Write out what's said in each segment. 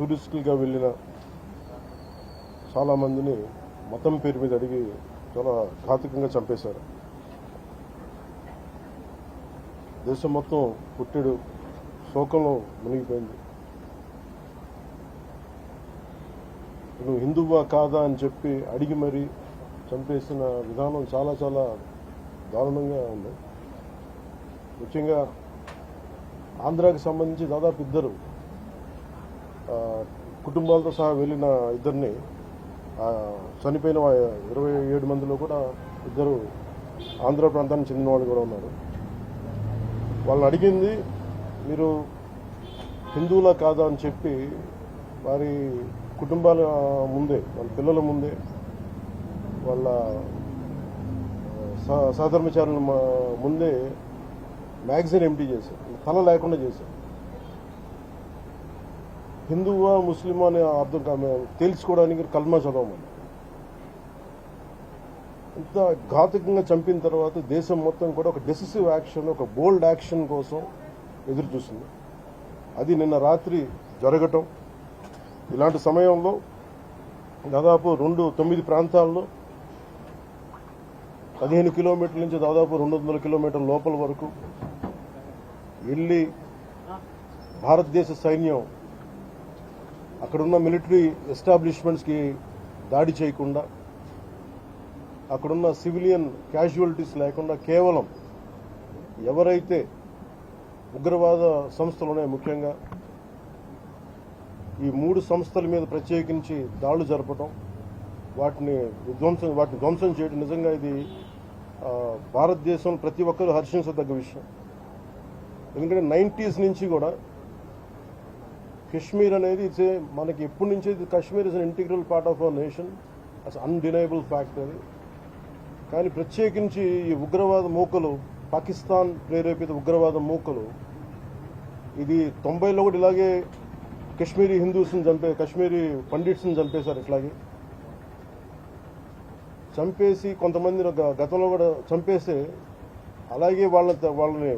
టూరిస్టులుగా వెళ్ళిన చాలామందిని మతం పేరు మీద అడిగి చాలా ఘాతుకంగా చంపేశారు. దేశం మొత్తం పుట్టెడు శోకంలో మునిగిపోయింది. నువ్వు హిందువా కాదా అని చెప్పి అడిగి మరీ చంపేసిన విధానం చాలా చాలా దారుణంగా ఉంది. ముఖ్యంగా ఆంధ్రాకి సంబంధించి దాదాపు ఇద్దరు కుటుంబాలతో సహా వెళ్ళిన ఇద్దరిని చనిపోయిన 27 మందిలో కూడా ఇద్దరు ఆంధ్ర ప్రాంతానికి చెందిన వాళ్ళు కూడా ఉన్నారు. వాళ్ళని అడిగింది మీరు హిందువులా కాదా అని చెప్పి వారి కుటుంబాల ముందే, వాళ్ళ పిల్లల ముందే, వాళ్ళ సహధర్మచారుల ముందే మ్యాగజైన్ ఎంటీ చేశారు, తల లేకుండా చేశారు. హిందువా ముస్లిమా అనే అర్థం తేల్చుకోవడానికి కల్మా చదవమని. ఇంత ఘాతుకంగా చంపిన తర్వాత దేశం మొత్తం కూడా ఒక డెసిసివ్ యాక్షన్, ఒక బోల్డ్ యాక్షన్ కోసం ఎదురు చూస్తుంది. అది నిన్న రాత్రి జరగటం. ఇలాంటి సమయంలో దాదాపు 9 ప్రాంతాల్లో 15 కిలోమీటర్ల నుంచి దాదాపు 200 కిలోమీటర్ల లోపల వరకు వెళ్ళి భారతదేశ సైన్యం అక్కడున్న మిలిటరీ ఎస్టాబ్లిష్మెంట్స్కి దాడి చేయకుండా, అక్కడున్న సివిలియన్ క్యాజువాలిటీస్ లేకుండా కేవలం ఎవరైతే ఉగ్రవాద సంస్థలు ఉన్నాయో, ముఖ్యంగా ఈ 3 సంస్థల మీద ప్రత్యేకించి దాడులు జరపడం, వాటిని ధ్వంసం చేయడం నిజంగా ఇది భారతదేశం ప్రతి ఒక్కరూ హర్షించదగ్గ విషయం. ఎందుకంటే 90s నుంచి కూడా కశ్మీర్ అనేది మనకి ఎప్పటి నుంచి Kashmir is an integral part of our nation, as undeniable fact అది. కానీ ప్రత్యేకించి ఈ ఉగ్రవాద మూకలు, పాకిస్తాన్ ప్రేరేపిత ఉగ్రవాద మూకలు, ఇది 90లో కూడా ఇలాగే కశ్మీరీ హిందూస్ని కశ్మీరీ పండిట్స్ని చంపేశారు. ఇట్లాగే చంపేసి కొంతమంది గతంలో కూడా చంపేస్తే అలాగే వాళ్ళని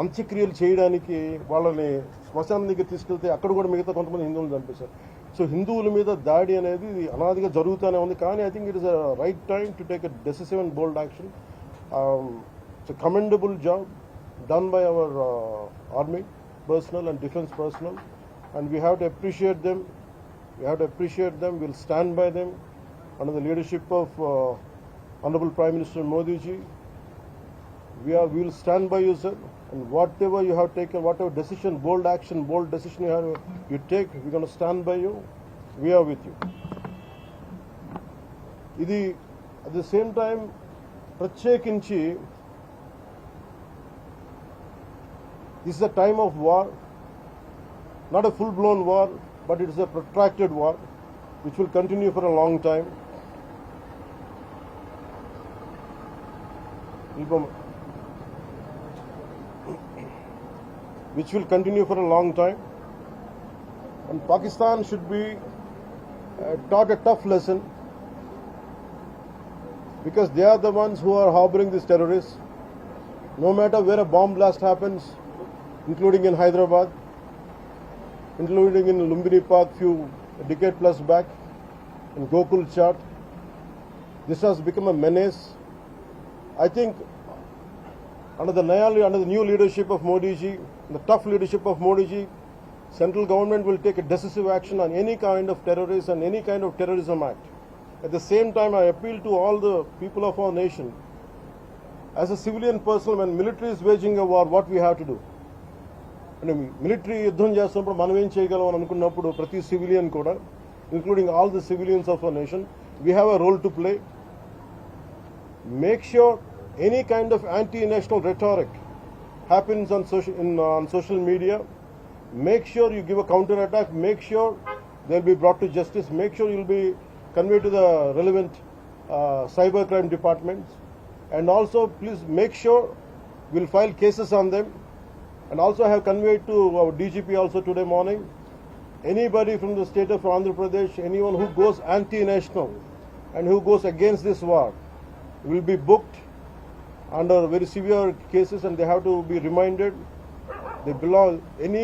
అంత్యక్రియలు చేయడానికి వాళ్ళని శ్మశానం దగ్గర తీసుకెళ్తే అక్కడ కూడా మిగతా కొంతమంది హిందువులను చంపేశారు. సో హిందువుల మీద దాడి అనేది అనాదిగా జరుగుతూనే ఉంది. కానీ I think it is a right time to take a decisive and bold action. It's a commendable job done by our army personnel and defense personnel, and we have to appreciate them. We'll stand by them under the leadership of Honorable Prime Minister Modi ji. We will stand by you, sir, and whatever you have taken, whatever decision, bold decision you take, we're going to stand by you. We are with you. Idi at the same time ప్రత్యేకించి this is a time of war, not a full-blown war, but it is a protracted war which will continue for a long time. And Pakistan should be taught a tough lesson, because they are the ones who are harboring these terrorists. No matter where a bomb blast happens, including in Hyderabad, including in Lumbini Park a decade plus back, in Gokul Chat, this has become a menace. I think under the new leadership of Modi ji, the tough leadership of Modi ji, central government will take a decisive action on any kind of terrorism and any kind of terrorism act. At the same time, I appeal to all the people of our nation, as a civilian person, when military is waging a war, what we have to do? అంటే military యుద్ధం చేస్తున్నప్పుడు మనం ఏం చేయగలం అని అనుకున్నప్పుడు ప్రతి civilian కూడా, including all the civilians of our nation, we have a role to play. Make sure any kind of anti-national rhetoric happens on social media. Make sure you give a counter attack. Make sure they'll be brought to justice. Make sure you'll be conveyed to the relevant cybercrime departments. And also, please make sure we'll file cases on them. And also I have conveyed to our DGP also today morning, anybody from the state of Andhra Pradesh, anyone who goes anti-national and who goes against this war will be booked under very severe cases, and they have to be reminded they belong any